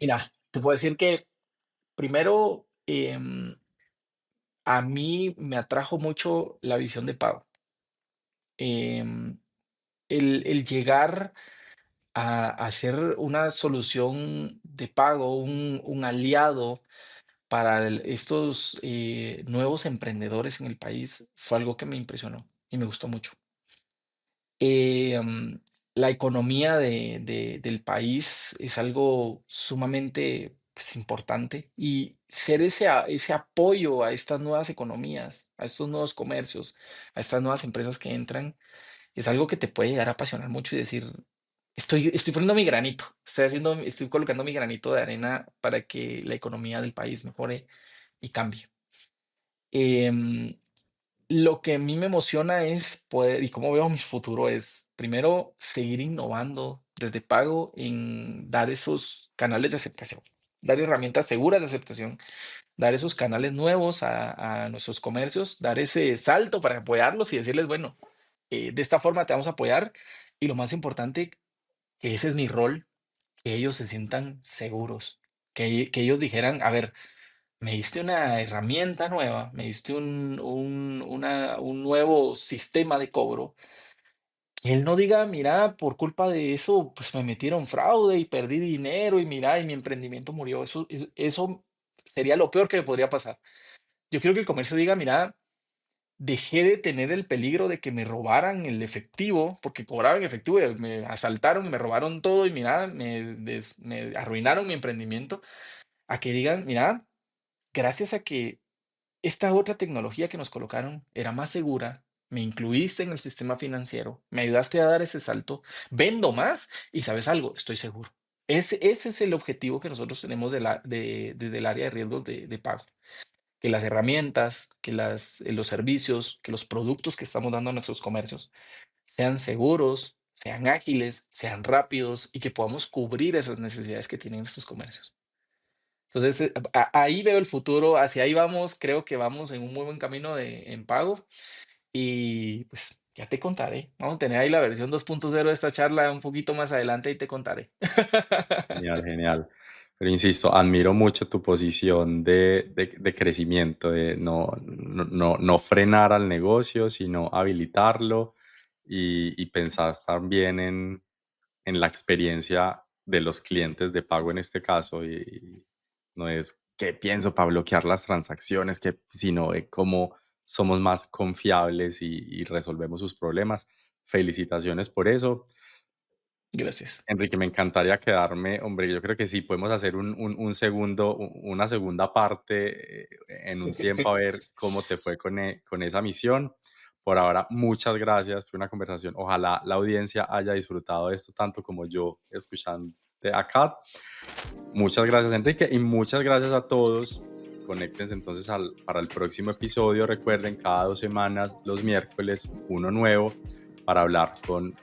Mira, te puedo decir que primero, a mí me atrajo mucho la visión de pago. Em, el llegar a ser una solución de pago, un aliado para estos nuevos emprendedores en el país, fue algo que me impresionó y me gustó mucho. Em, la economía del país es algo sumamente, pues, importante, y ser ese apoyo a estas nuevas economías, a estos nuevos comercios, a estas nuevas empresas que entran, es algo que te puede llegar a apasionar mucho y decir: "Estoy poniendo mi granito, estoy colocando mi granito de arena para que la economía del país mejore y cambie". Em, lo que a mí me emociona es poder y cómo veo mi futuro es, primero, seguir innovando desde pago en dar esos canales de aceptación, dar herramientas seguras de aceptación, dar esos canales nuevos a nuestros comercios, dar ese salto para apoyarlos y decirles, bueno, de esta forma te vamos a apoyar y lo más importante, que ese es mi rol, que ellos se sientan seguros, que ellos dijeran, a ver, me diste una herramienta nueva, me diste un nuevo sistema de cobro, que él no diga: "Mira, por culpa de eso, pues, me metieron fraude y perdí dinero, y mira, y mi emprendimiento murió". Eso sería lo peor que me podría pasar. Yo quiero que el comercio diga: "Mira, dejé de tener el peligro de que me robaran el efectivo", porque cobraban efectivo y me asaltaron y me robaron todo, y mira, me arruinaron mi emprendimiento, a que digan: "Mira, gracias a que esta otra tecnología que nos colocaron era más segura, me incluiste en el sistema financiero, me ayudaste a dar ese salto, vendo más y sabes algo, estoy seguro". Ese es el objetivo que nosotros tenemos desde el área de riesgos de pago, que las herramientas, los servicios, que los productos que estamos dando a nuestros comercios sean seguros, sean ágiles, sean rápidos y que podamos cubrir esas necesidades que tienen estos comercios. Entonces, ahí veo el futuro, hacia ahí vamos, creo que vamos en un muy buen camino en pago y pues ya te contaré. Vamos a tener ahí la versión 2.0 de esta charla un poquito más adelante y te contaré. Genial, genial. Pero insisto, admiro mucho tu posición de crecimiento, de no frenar al negocio, sino habilitarlo y pensar también en la experiencia de los clientes de pago en este caso. Y no es qué pienso para bloquear las transacciones, sino de cómo somos más confiables y resolvemos sus problemas. Felicitaciones por eso. Gracias. Enrique, me encantaría quedarme, hombre, yo creo que sí, podemos hacer una segunda parte en un tiempo a ver cómo te fue con esa misión. Por ahora, muchas gracias, fue una conversación. Ojalá la audiencia haya disfrutado de esto tanto como yo escuchándote acá. Muchas gracias, Enrique, y muchas gracias a todos. Conéctense entonces para el próximo episodio. Recuerden, cada 2 semanas, los miércoles, uno nuevo para hablar con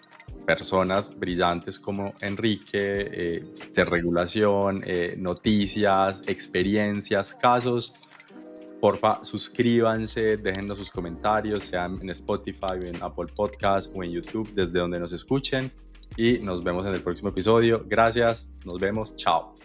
personas brillantes como Enrique, de regulación, noticias, experiencias, casos. Porfa, suscríbanse, déjennos sus comentarios, sean en Spotify, en Apple Podcast o en YouTube, desde donde nos escuchen. Y nos vemos en el próximo episodio. Gracias, nos vemos, chao.